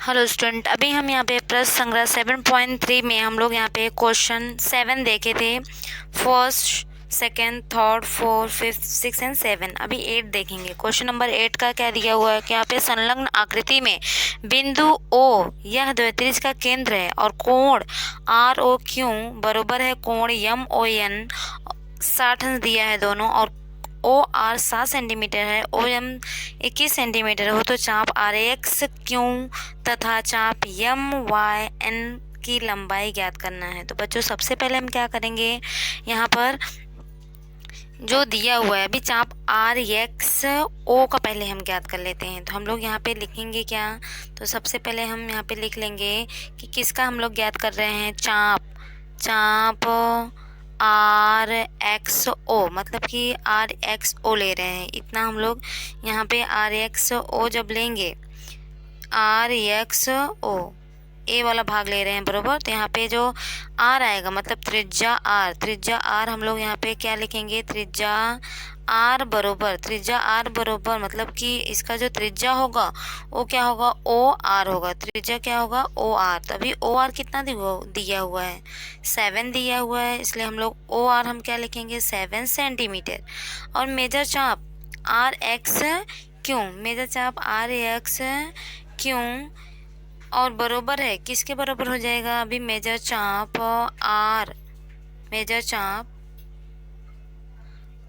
Hello student, अभी हम यहाँ पे प्रश्न संग्रह 7.3 में हम लोग यहाँ पे क्वेश्चन 7 देखे थे। First, second, third, fourth, fifth, six and 7। अभी 8 देखेंगे। क्वेश्चन नंबर 8 का क्या दिया हुआ है कि यहाँ पे संलग्न आकृति में बिंदु O यह द्वित्रिज का केंद्र है और कोण ROQ बराबर है कोण MON 60 अंश दिया है दोनों, और OR 7 सेंटीमीटर है, OM 21 सेंटीमीटर हो, तो चाप RXQ तथा चाप MYN की लंबाई ज्ञात करना है। तो बच्चों सबसे पहले हम क्या करेंगे, यहाँ पर जो दिया हुआ है अभी चाप RXO का पहले हम ज्ञात कर लेते हैं। तो हम लोग यहाँ पे लिखेंगे क्या, तो सबसे पहले हम यहाँ पे लिख लेंगे कि किसका हम लोग ज्ञात कर रहे हैं, चाप RXO, मतलब कि RXO ले रहे हैं। इतना हम लोग यहाँ पे RXO जब लेंगे, RXO ए वाला भाग ले रहे हैं बराबर, तो यहाँ पे जो R आएगा मतलब त्रिज्या R हम लोग यहाँ पे क्या लिखेंगे, त्रिज्या R बरोबर मतलब कि इसका जो त्रिज्या होगा वो क्या होगा, OR होगा। त्रिज्या क्या होगा, OR। तो अभी OR कितना दिया हुआ है, 7 दिया हुआ है, इसलिए हम लोग OR हम क्या लिखेंगे, 7 सेंटीमीटर। और मेजर चाप RXQ और बरोबर है, किसके बराबर हो जाएगा, अभी मेजर चाप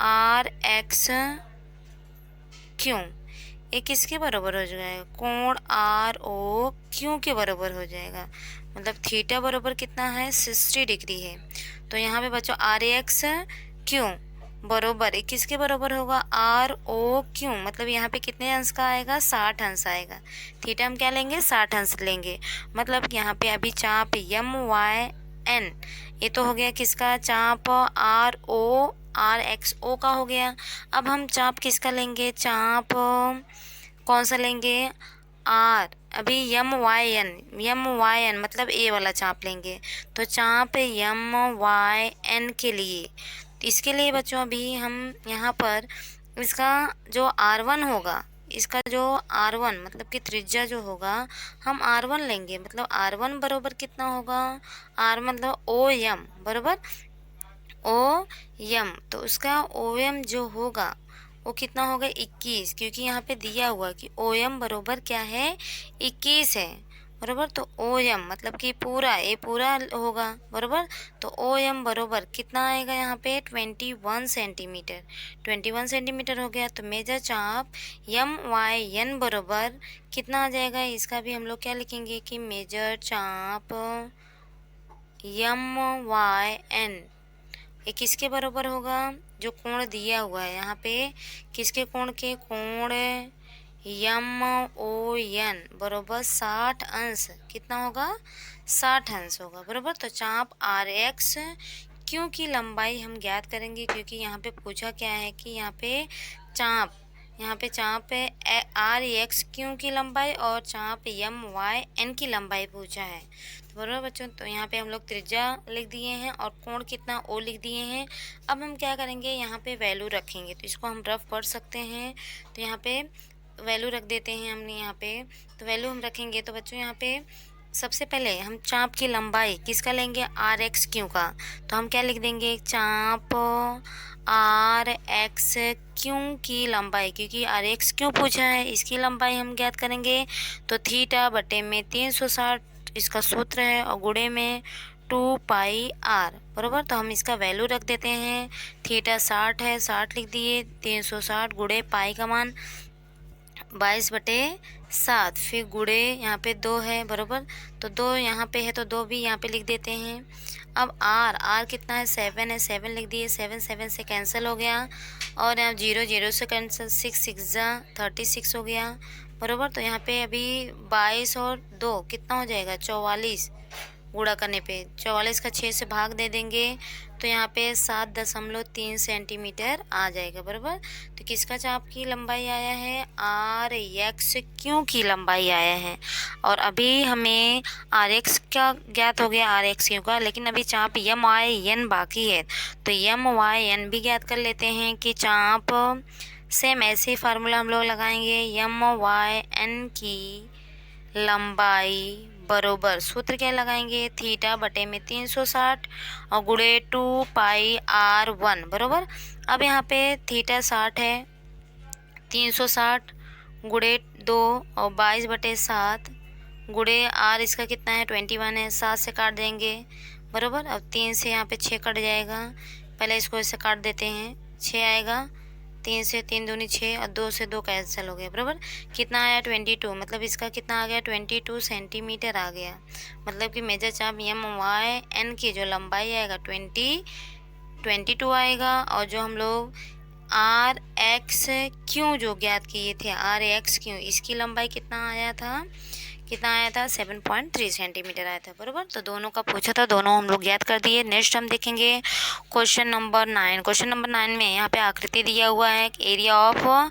RXQ ये किसके बराबर हो जाएगा, कोण ROQ के बराबर हो जाएगा। मतलब थीटा बराबर कितना है, 60 डिग्री है। तो यहाँ पे बच्चों RXQ बरोबर किसके बराबर होगा, ROQ, मतलब यहाँ पे कितने अंश का आएगा, 60 अंश आएगा। थीटा हम क्या लेंगे, 60 अंश लेंगे। मतलब यहाँ पे अभी चाप MYN ये तो हो गया किसका, चाप RXO का हो गया। अब हम चाप किसका लेंगे, चाप कौन सा लेंगे, अभी MYN मतलब ए वाला चाप लेंगे। तो चाप MYN के लिए, इसके लिए बच्चों अभी हम यहाँ पर इसका जो R1 होगा, इसका जो R1 मतलब कि त्रिज्या जो होगा, हम R1 लेंगे। मतलब R1 बराबर कितना होगा, R मतलब OM बराबर OM, तो उसका OM जो होगा वो कितना होगा, 21, क्योंकि यहाँ पे दिया हुआ कि OM बराबर क्या है, 21 है बराबर। तो OM मतलब कि पूरा होगा बराबर। तो OM बराबर कितना आएगा यहाँ पे, 21 सेंटीमीटर हो गया। तो मेजर चाप MYN बराबर कितना आ जाएगा, इसका भी हम लोग क्या लिखेंगे कि मेजर चाप MYN ये किसके बराबर होगा, जो कोण दिया हुआ है यहाँ पे, किसके कोण के, कोण MON बराबर 60 अंश, कितना होगा, 60 अंश होगा बराबर। तो चाप RXQ की लंबाई हम ज्ञात करेंगे, क्योंकि यहाँ पे पूछा क्या है कि यहाँ पे चाप है RXQ की लंबाई और चाप MYN की लंबाई पूछा है। तो बराबर बच्चों, तो यहाँ पे हम लोग त्रिज्या लिख दिए हैं और कोण कितना O लिख दिए हैं। अब हम क्या करेंगे, यहाँ पे वैल्यू रखेंगे, तो इसको हम रफ पढ़ सकते हैं। तो यहाँ पे वैल्यू रख देते हैं हमने यहाँ पे। तो वैल्यू हम रखेंगे, तो बच्चों यहाँ पे सबसे पहले हम चाप की लंबाई किसका लेंगे, RXQ का। तो हम क्या लिख देंगे, चाप RXQ की लंबाई, क्योंकि RXQ पूछा है, इसकी लंबाई हम ज्ञात करेंगे। तो थीटा बटे में 360 इसका सूत्र है, और गुणे में 2πr बराबर। तो हम इसका वैल्यू रख देते हैं, थीटा 60 है, 60 लिख दिए, 360 गुणे पाई का मान 22/7, फिर गुणे यहाँ पे 2 है बराबर। तो 2 यहाँ पे है तो 2 भी यहाँ पे लिख देते हैं। अब R कितना है, 7 है, 7 लिख दिए, 7 से कैंसिल हो गया, और यहाँ 0 से कैंसिल, 6 जा 36 हो गया बराबर। तो यहाँ पे अभी 22 और 2 कितना हो जाएगा, 44, गुणा करने पे 44 का 6 से भाग दे देंगे, तो यहाँ पे 7.3 सेंटीमीटर आ जाएगा बराबर। तो किसका चाप की लंबाई आया है, RXQ की लंबाई आया है। और अभी हमें RX का ज्ञात हो गया, RXQ का, लेकिन अभी चाप MYN बाकी है। तो MYN भी ज्ञात कर लेते हैं कि चाप सेम ऐसे ही फार्मूला हम लोग लगाएंगे, MYN की लंबाई बरोबर, सूत्र क्या लगाएंगे, थीटा बटे में 360 और गुणे 2πr1 बरोबर। अब यहाँ पे थीटा 60 है, 360 गुणे 2 और 22/7 गुणे आर इसका कितना है 21 है, 7 से काट देंगे बरोबर। अब 3 से यहाँ पे 6 कट जाएगा, पहले इसको ऐसे काट देते हैं, 6 आएगा, 3 से 3 दूनी 6 और 2 से 2 कैंसिल हो गया बराबर। कितना आया 22, मतलब इसका कितना आ गया 22 सेंटीमीटर आ गया। मतलब कि मेजर चाप एम वाई एन की जो लंबाई आएगा 22 आएगा, और जो हम लोग आर एक्स क्यों जो ज्ञात किए थे, आर एक्स क्यों, इसकी लंबाई कितना आया था 7.3 सेंटीमीटर आया था बराबर। तो दोनों का पूछा था, दोनों हम लोग याद कर दिए। नेक्स्ट हम देखेंगे क्वेश्चन नंबर 9। क्वेश्चन नंबर 9 में यहाँ पे आकृति दिया हुआ है, एरिया ऑफ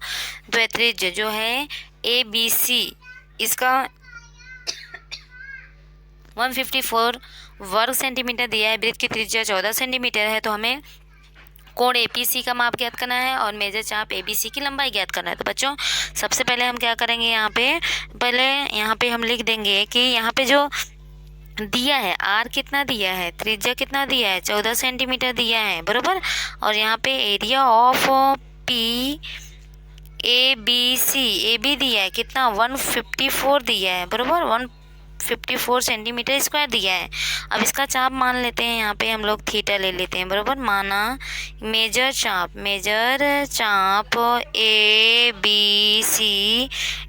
द्वित्रिज्य जो है ABC, इसका 154 वर्ग सेंटीमीटर दिया है, वृत्त की त्रिज्या 14 सेंटीमीटर है। तो हमें कोण APC का माप ज्ञात करना है और मेजर चाप ABC की लंबाई ज्ञात करना है। तो बच्चों सबसे पहले हम क्या करेंगे, यहाँ पे हम लिख देंगे कि यहाँ पे जो दिया है R कितना दिया है, त्रिज्या कितना दिया है 14 सेंटीमीटर दिया है बरोबर। और यहाँ पे एरिया ऑफ AB दिया है कितना 154 दिया है बरोबर, 154 सेंटीमीटर स्क्वायर दिया है। अब इसका चाप मान लेते हैं, यहाँ पे हम लोग थीटा ले लेते हैं बरोबर। माना मेजर चाप ABC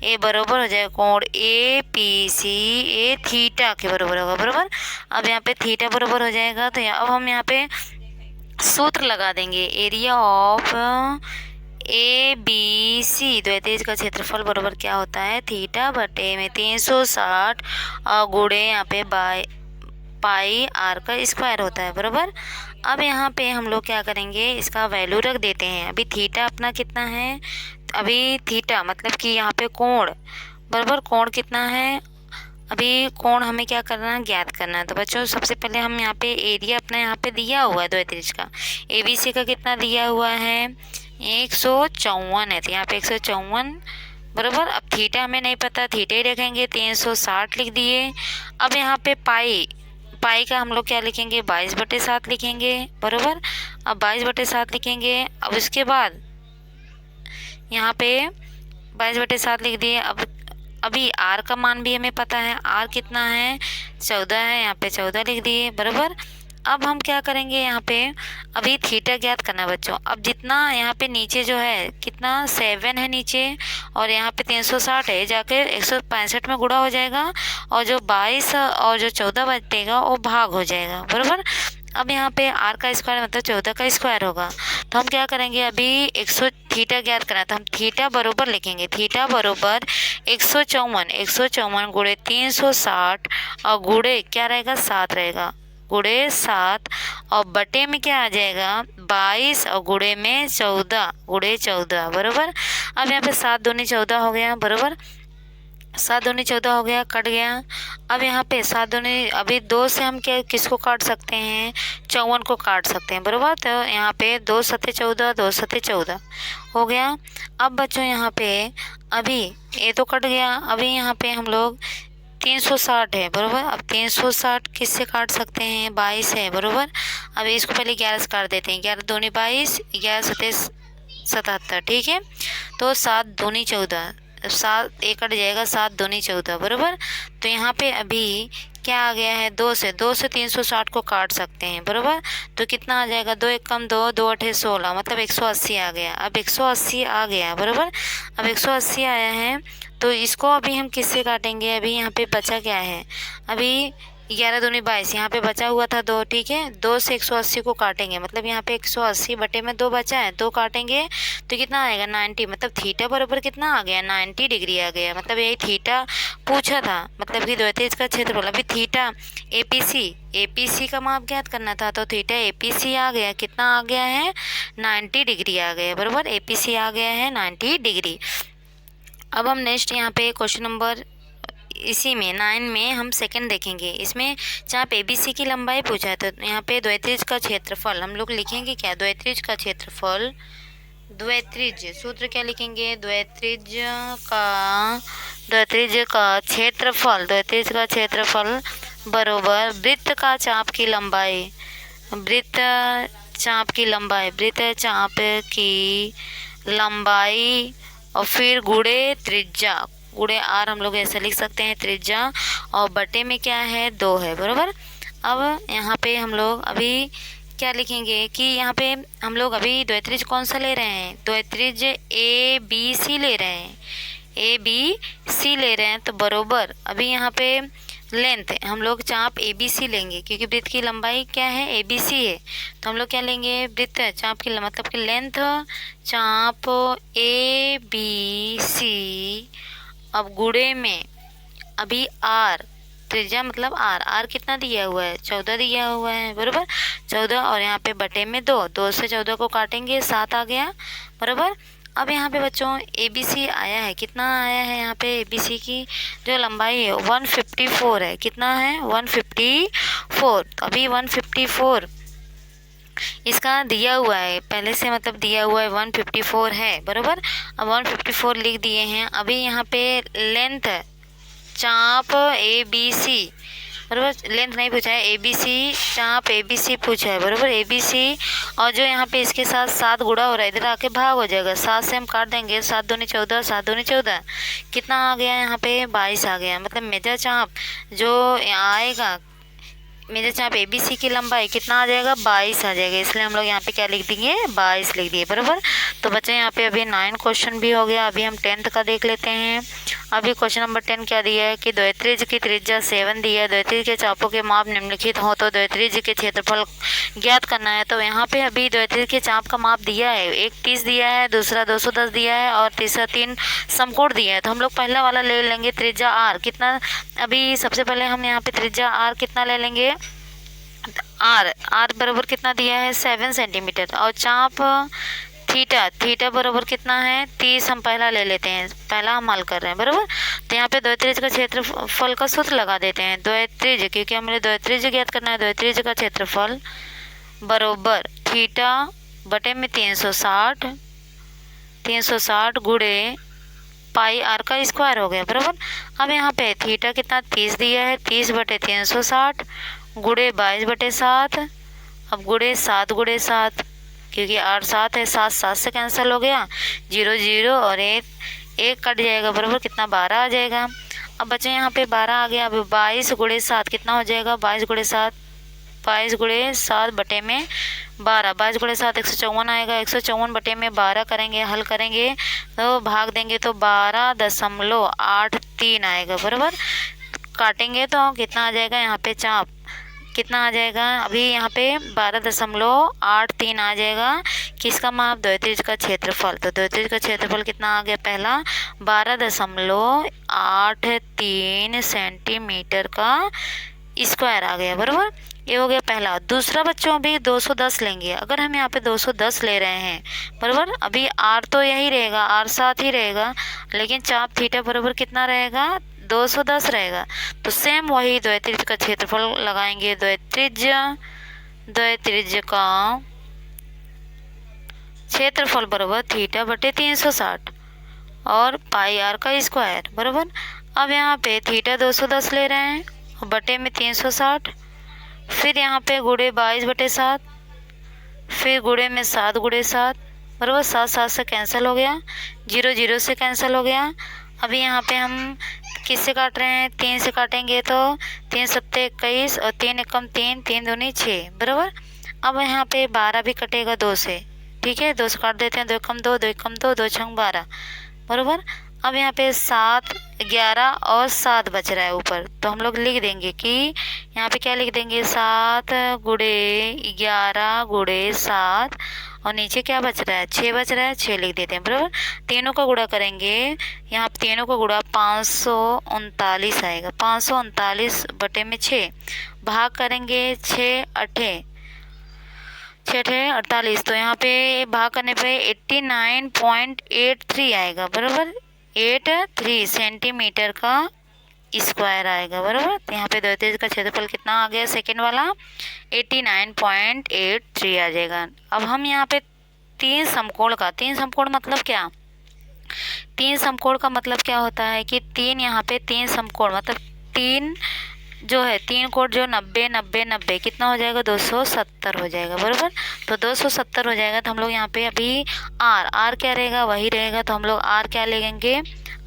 ए बरोबर हो जाएगा कोण APC ए थीटा के बरोबर होगा बरोबर। अब यहाँ पे थीटा बरोबर हो जाएगा, तो अब हम यहाँ पे सूत्र लगा देंगे, एरिया ऑफ ABC द्वितीय का क्षेत्रफल बराबर क्या होता है, थीटा बटे में 360 और गुणे यहाँ पे पाई आर का स्क्वायर होता है बराबर। अब यहाँ पे हम लोग क्या करेंगे, इसका वैल्यू रख देते हैं। अभी थीटा अपना कितना है, अभी थीटा मतलब कि यहाँ पे कोण बराबर, कोण कितना है, अभी कोण हमें क्या करना है, ज्ञात करना है। तो बच्चों सबसे पहले हम यहाँ पे एरिया अपना यहाँ पे दिया हुआ है द्वितीय का, ABC का कितना दिया हुआ है 154 है, तो यहाँ पे 154 बराबर। अब थीटा हमें नहीं पता, थीटा ही रखेंगे, 360 लिख दिए। अब यहाँ पे पाई का हम लोग क्या लिखेंगे 22/7 लिखेंगे बराबर। अब 22/7 लिखेंगे, अब उसके बाद यहाँ पे 22/7 लिख दिए। अब अभी आर का मान भी हमें पता है, आर कितना है 14 है, यहाँ पे 14 लिख दिए बराबर। अब हम क्या करेंगे, यहाँ पे अभी थीटा ज्ञात करना है बच्चों। अब जितना यहाँ पे नीचे जो है कितना 7 है नीचे, और यहाँ पे 360 है, जाके 165 में गुणा हो जाएगा, और जो 22 और जो 14 बचेगा वो भाग हो जाएगा बराबर। अब यहाँ पे आर का स्क्वायर मतलब 14 का स्क्वायर होगा। तो हम क्या करेंगे, अभी 100 थीटा ज्ञात करना है, तो हम थीटा बरोबर लिखेंगे, थीटा बरोबर 154 गुणे 360 और गुणे क्या रहेगा 7 रहेगा, गुणे 7 और बटे में क्या आ जाएगा 22 और गुणे में 14 बराबर। अब यहाँ पे 7 दूनी 14 हो गया बराबर, 7 दूनी 14 हो गया, कट गया। अब यहाँ पे 7 दूनी, अभी 2 से हम क्या किसको काट सकते हैं 54 को काट सकते हैं बराबर। तो यहाँ पे 2 सत्ते 14 2 सत्ते 14 हो गया। अब बच्चों यहाँ पे अभी ये तो कट गया, अभी यहाँ पे हम लोग 360 है बराबर। अब 360 किससे काट सकते हैं 22 है बराबर। अब इसको पहले 11 से काट देते हैं, 11 दूनी 22 11 सत्ते 77 ठीक है। तो 7 दूनी 14, 7 एक कट जाएगा, 7 दूनी 14 बराबर। तो यहाँ पे अभी क्या आ गया है 2 से 360 को काट सकते हैं बराबर। तो कितना आ जाएगा 2 एक कम 2 2 8 16 मतलब 180 आ गया। अब 180 आ गया बराबर। अब 180 आया है, तो इसको अभी हम किससे काटेंगे, अभी यहाँ पे बचा क्या है, अभी 11 दूनी 22 यहाँ पे बचा हुआ था 2 ठीक है। 2 से 180 को काटेंगे, मतलब यहाँ पे 180 बटे में 2 बचा है, 2 काटेंगे तो कितना आएगा 90, मतलब थीटा बराबर कितना आ गया 90 डिग्री आ गया। मतलब यही थीटा पूछा था, मतलब कि द्वितीय का क्षेत्रफल। अभी थीटा APC का माप ज्ञात करना था, तो थीटा APC आ गया, कितना आ गया है 90 डिग्री आ गया बराबर। APC आ गया है 90 डिग्री। अब हम नेक्स्ट यहाँ पे क्वेश्चन नंबर इसी में 9 में हम सेकंड देखेंगे। इसमें चाप ABC की लंबाई पूछा है, तो यहाँ पे द्वितीय का क्षेत्रफल हम लोग लिखेंगे क्या, द्वितीय का क्षेत्रफल द्वैत्रिज्य सूत्र क्या लिखेंगे? द्वैत्रिज्य का क्षेत्रफल बरोबर वृत्त चाप की लंबाई और फिर गुणे त्रिज्या, गुणे आर हम लोग ऐसा लिख सकते हैं त्रिज्या, और बटे में क्या है 2 है, बरोबर। अब यहाँ पे हम लोग अभी क्या लिखेंगे कि यहाँ पे हम लोग अभी द्वैत्रिज्य कौन सा ले रहे हैं? द्वैत्रिज्य ए बी सी ले रहे हैं, तो बरोबर अभी यहाँ पे लेंथ हम लोग चाप ए बी सी लेंगे, क्योंकि वृत्त की लंबाई क्या है? ए बी सी है, तो हम लोग क्या लेंगे? वृत्त चाप की मतलब कि लेंथ चाप ए बी सी, अब गुणे में अभी आर, त्रिज्या मतलब आर कितना दिया हुआ है? 14 दिया हुआ है, बरोबर। 14 और यहाँ पे बटे में 2 से 14 को काटेंगे 7 आ गया, बरोबर। अब यहाँ पे बच्चों ए बी सी आया है, कितना आया है? यहाँ पे ए बी सी की जो लंबाई है 154 है, कितना है? 154। तो अभी 154 इसका दिया हुआ है पहले से, मतलब दिया हुआ है 154 है, बरोबर। अब 154 लिख दिए हैं। अभी यहाँ पे लेंथ चाप ए बी सी, बरोबर, लेंथ नहीं पूछा है, ए बी सी चाप ए बी सी पूछा है, बरोबर, ए बी सी। और जो यहाँ पे इसके साथ 7 गुणा हो रहा है, इधर आके भाग हो जाएगा, 7 से हम काट देंगे, 7 दूनी 14, 7 दूनी 14, कितना आ गया? यहाँ पे 22 आ गया। मतलब मेजर चाप जो आएगा, मेजर चाप ए बी सी की लंबाई कितना आ जाएगा? 22 आ जाएगा, इसलिए हम लोग यहाँ पे क्या लिख देंगे? 22 लिख दिए, बराबर। तो बच्चे यहाँ पे अभी 9 क्वेश्चन भी हो गया। अभी हम 10th का देख लेते हैं। अभी क्वेश्चन नंबर 10 क्या दिया है कि द्वैत्रिज्य की त्रिज्या 7 दिया है, द्वैत्रिज्य के चापों के माप निम्नलिखित हो तो द्वैत्रिज्य के क्षेत्रफल ज्ञात करना है। तो यहाँ पे अभी द्वैत्रिज्य के चाप का माप दिया है, एक 30 दिया है, दूसरा 210 दिया है और तीसरा 3 समकोण दिया है। तो हम लोग पहला वाला ले लेंगे त्रिज्या आर, कितना? अभी सबसे पहले हम यहाँ पे त्रिज्या आर कितना ले लेंगे? आर बराबर कितना दिया है? 7 सेंटीमीटर। और चाप थीटा बराबर कितना है? 30 हम पहला ले लेते हैं, पहला हम हल कर रहे हैं, बराबर। तो यहाँ पे द्वैत्रिज्य का क्षेत्रफल का सूत्र लगा देते हैं। द्वैत्रिज्य, क्योंकि हमें द्वैत्रिज्य ज्ञात करना है, द्वैत्रिज्य का क्षेत्रफल बराबर थीटा बटे में 360 गुणे पाई आर का स्क्वायर हो गया, बराबर। अब यहाँ पे थीटा कितना? 30 दिया है, 30 बटे 360 गुणे 22 बटे 7, अब गुणे 7 क्योंकि 8 7 है, 7 से कैंसिल हो गया, 0 0 और 1 कट जाएगा, बराबर कितना? 12 आ जाएगा। अब बच्चे यहाँ पे 12 आ गया। अब 22 गुणे 7 कितना हो जाएगा? 22 गुणे 7 बटे में 12, 22 गुणे 7 154 आएगा, 154 बटे में 12 करेंगे, हल करेंगे तो भाग देंगे तो 12.83 आएगा, बराबर। काटेंगे तो कितना आ जाएगा? यहाँ पे चाप कितना आ जाएगा? अभी यहाँ पे 12.83 आ जाएगा। किसका माप? द्वैत्रिज्य का क्षेत्रफल। तो द्वैत्रिज्य का क्षेत्रफल कितना आ गया? पहला 12.83 सेंटीमीटर का स्क्वायर आ गया, बराबर। ये हो गया पहला। दूसरा बच्चों अभी 210 लेंगे। अगर हम यहाँ पे 210 ले रहे हैं, बराबर, अभी आर तो यही रहेगा, आर साथ ही रहेगा, लेकिन चाप थीटा बराबर कितना रहेगा? 210 रहेगा। तो सेम वही द्वैत्रिज्य का क्षेत्रफल लगाएंगे। द्वैत्रिज्य का क्षेत्रफल बराबर थीटा बटे 360 और पाई आर का स्क्वायर, बराबर। अब यहाँ पे थीटा 210 ले रहे हैं और बटे में 360, फिर यहाँ पे गुणे 22 बटे 7, फिर गुणे में 7 गुणे 7, बराबर। 7 से कैंसिल हो गया, 0 0 से कैंसिल हो गया। अभी यहाँ पे हम किससे काट रहे हैं? 3 से काटेंगे तो 3 7 21 और 3 एकम 3, 3 दूनी 6, बराबर। अब यहाँ पे 12 भी कटेगा 2 से, ठीक है, 2 से काट देते हैं, 2 एकम 2, 2 एकम 2, 2 छंग 12, बराबर। अब यहाँ पे 7 11 और 7 बच रहा है ऊपर, तो हम लोग लिख देंगे कि यहाँ पे क्या लिख देंगे? 7 गुणे 11 गुणे 7 और नीचे क्या बच रहा है? 6 बच रहा है, 6 लिख देते हैं, बराबर। तीनों का गुणा करेंगे, यहाँ तीनों का गुणा 539 आएगा, 539 बटे में 6 भाग करेंगे, 6 8 48, तो यहाँ पे भाग करने पे 89.83 आएगा, बराबर। 83 सेंटीमीटर का स्क्वायर आएगा, बराबर। तो यहाँ पे द्वैत्रिज्य का क्षेत्रफल कितना आ गया? सेकेंड वाला 89.83 आ जाएगा। अब हम यहाँ पे तीन समकोण का, तीन समकोण मतलब क्या, तीन समकोण का मतलब क्या होता है कि तीन यहाँ पे तीन समकोण मतलब तीन जो है तीन कोण जो 90 90 90 कितना हो जाएगा 270 हो जाएगा बराबर। तो 270 हो जाएगा तो हम लोग यहाँ पे अभी आर क्या रहेगा वही रहेगा, तो हम लोग आर क्या लेंगे,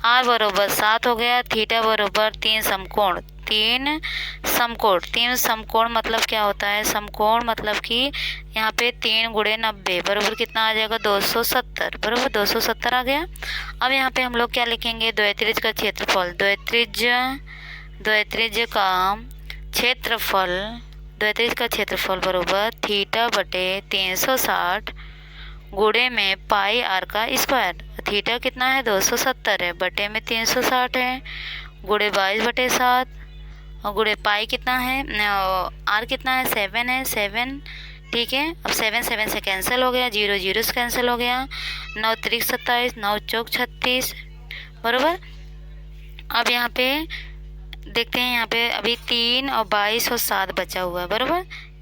आर बरोबर 7 हो गया, थीटा बरोबर तीन समकोण, तीन समकोण, तीन समकोण मतलब क्या होता है, समकोण मतलब कि यहाँ पे 3 गुणे 90 बराबर कितना आ जाएगा 270 बराबर 270 आ गया। अब यहाँ पे हम लोग क्या लिखेंगे, द्वैत्रिज का क्षेत्रफल, द्वैत्रिज का क्षेत्रफल, द्वैत्रिज का क्षेत्रफल बराबर थीटा बटे 360 गुणे में पाई आर का स्क्वायर। थीटा कितना है 270 है, बटे में 360 है, गुणे 22/7 और गुणे पाई कितना है, आर कितना है 7 है, 7 ठीक है। अब 7 7 से कैंसिल हो गया, 0 0 से कैंसिल हो गया, 9 3 27, 9 चौक 36 बराबर। अब यहाँ पे देखते हैं, यहाँ पे अभी 3 और 22 और 7 बचा हुआ है बराबर,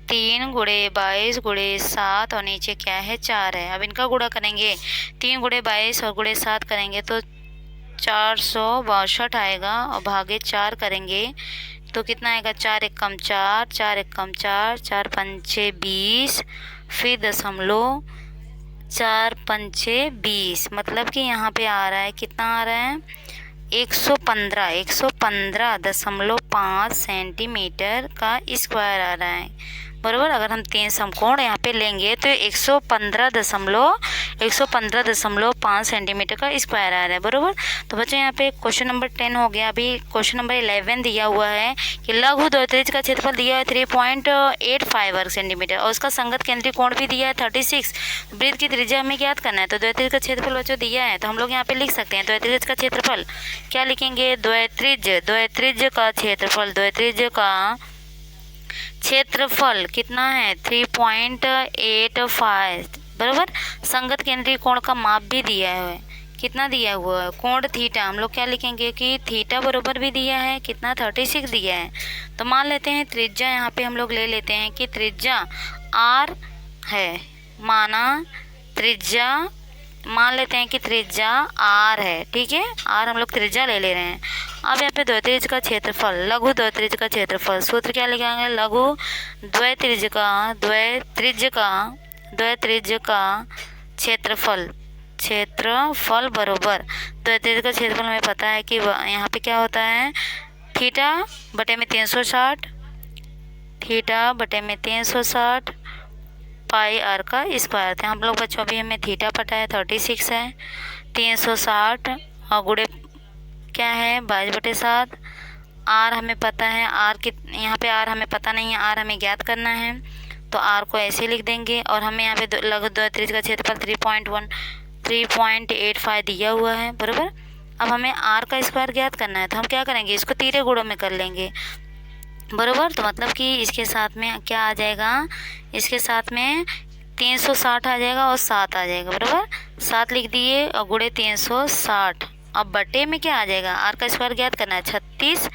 3 गुणे 22 गुणे 7 और नीचे क्या है 4 है। अब इनका गुणा करेंगे, 3 गुणे 22 और गुणे 7 करेंगे तो 462 आएगा और भागे 4 करेंगे तो कितना आएगा, 4 एकम 4, 4 एकम 4, 4 पंचे 20, फिर दशमलव 4 पंचे 20 मतलब कि यहाँ पे आ रहा है कितना आ रहा है 115.5 सेंटीमीटर का स्क्वायर आ रहा है बराबर। अगर हम तीन समकोण यहाँ पे लेंगे तो 115.5 सेंटीमीटर का स्क्वायर आ रहा है बराबर। तो बच्चों यहाँ पे क्वेश्चन नंबर 10 हो गया। अभी क्वेश्चन नंबर 11 दिया हुआ है कि लघु द्वैत्रिज का क्षेत्रफल दिया है 3.85 वर्ग सेंटीमीटर और उसका संगत केंद्रीय कोण भी दिया है 36। वृत्त की त्रिज्या हमें ज्ञात करना है, तो द्वैत्रिज का क्षेत्रफल बच्चों दिया है तो हम लोग यहाँ पे लिख सकते हैं द्वैत्रिज का क्षेत्रफल क्या लिखेंगे, द्वैत्रिज का क्षेत्रफल, द्वैत्रिज का क्षेत्रफल कितना है 3.85 बराबर। संगत केंद्रीय कोण का माप भी दिया है, कितना दिया हुआ है, कोण थीटा, हम लोग क्या लिखेंगे कि थीटा बराबर भी दिया है कितना 36 दिया है। तो मान लेते हैं त्रिज्या यहाँ पे हम लोग ले लेते हैं कि त्रिज्या आर है, माना त्रिज्या मान लेते हैं कि त्रिज्या आर है, ठीक है, आर हम लोग त्रिज्या ले ले रहे हैं। अब यहाँ पे द्वैत्रिज का क्षेत्रफल, लघु द्वैत्रिज का क्षेत्रफल, सूत्र क्या लिखेंगे, लघु द्वैत्रिज का क्षेत्रफल बरोबर द्वैत्रिज का क्षेत्रफल हमें पता है कि यहाँ पे क्या होता है थीटा बटे में 360, थीटा बटे में 360 पाई आर का स्क्वायर थे। हम लोग बच्चों अभी हमें थीटा पता है 36 है, 360 और गुणे क्या है 22/7, आर हमें पता है, आर कि यहाँ पे आर हमें पता नहीं है, आर हमें ज्ञात करना है तो आर को ऐसे लिख देंगे। और हमें यहाँ पे लघु द्वैत्रिज का क्षेत्रफल 3.85 दिया हुआ है बराबर। अब हमें आर का स्क्वायर ज्ञात करना है तो हम क्या करेंगे, इसको तीसरे गुणों में कर लेंगे बराबर। तो मतलब कि इसके साथ में क्या आ जाएगा, इसके साथ में 360 आ जाएगा और 7 आ जाएगा बराबर, 7 लिख दिए और गुणे 360। अब बटे में क्या आ जाएगा, आर का स्क्वायर ज्ञात करना है 36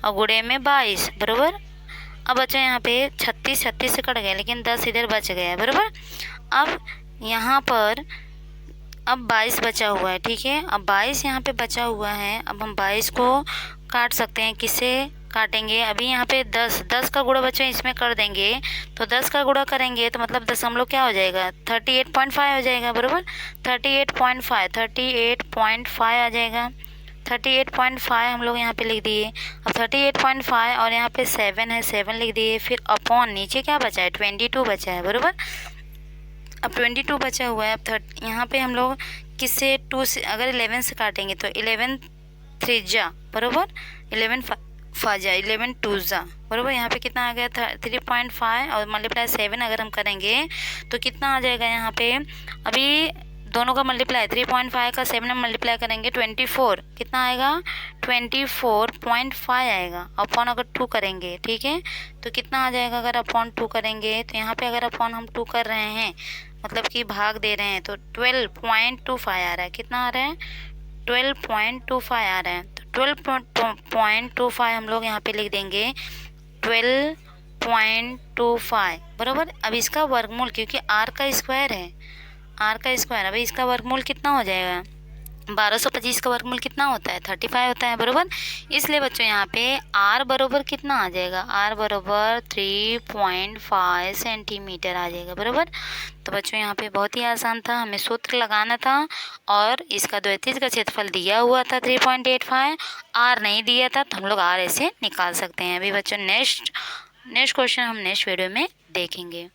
और गुणे में 22 बराबर। अब बच्चा यहाँ पे 36 से कट गया लेकिन 10 इधर बच गया है बराबर। अब यहाँ पर अब 22 बचा हुआ है, ठीक है, अब 22 यहाँ पे बचा हुआ है। अब हम 22 को काट सकते हैं, किससे काटेंगे, अभी यहाँ पे 10 का गुणा बच्चों इसमें कर देंगे तो 10 का गुणा करेंगे तो मतलब दशमलव क्या हो जाएगा 38.5 हो जाएगा बराबर, 38.5 आ जाएगा, 38.5 हम लोग यहाँ पे लिख दिए। अब 38.5 और यहाँ पे 7 है, 7 लिख दिए, फिर अपॉन नीचे क्या बचा है 22 बचा है बराबर। अब 22 बचा हुआ है। अब यहाँ पे हम लोग किससे 2 से अगर 11 से काटेंगे तो 11 त्रिज्या बराबर, 11 फाजा 11 टूजा बराबर। यहाँ पे कितना आ गया 3.5 और मल्टीप्लाई 7 अगर हम करेंगे तो कितना आ जाएगा, यहाँ पे अभी दोनों का मल्टीप्लाई 3.5 का 7 में मल्टीप्लाई करेंगे 24 कितना आएगा 24.5 आएगा। अपॉन अगर 2 करेंगे, ठीक है, तो कितना आ जाएगा अगर अपॉन 2 करेंगे तो यहाँ पे अगर अपॉन हम 2 कर रहे हैं मतलब कि भाग दे रहे हैं तो 12.25 आ रहा है, कितना आ रहा है 12.25 आ रहा है। तो 12.25 हम लोग यहाँ पे लिख देंगे 12.25 बराबर। अब इसका वर्गमूल क्योंकि आर का स्क्वायर है, आर का स्क्वायर, अभी इसका वर्गमूल कितना हो जाएगा, 1225 का वर्गमूल कितना होता है, 35 होता है, बरोबर। इसलिए बच्चों यहाँ पे आर बरोबर कितना आ जाएगा, आर बरोबर 3.5 सेंटीमीटर आ जाएगा, बरोबर। तो बच्चों यहाँ पे बहुत ही आसान था, हमें सूत्र लगाना था और इसका द्वितीय का क्षेत्रफल दिया हुआ था 3.85, आर नहीं दिया था तो हम लोग आर ऐसे निकाल सकते हैं। अभी बच्चों नेक्स्ट क्वेश्चन हम नेक्स्ट वीडियो में देखेंगे।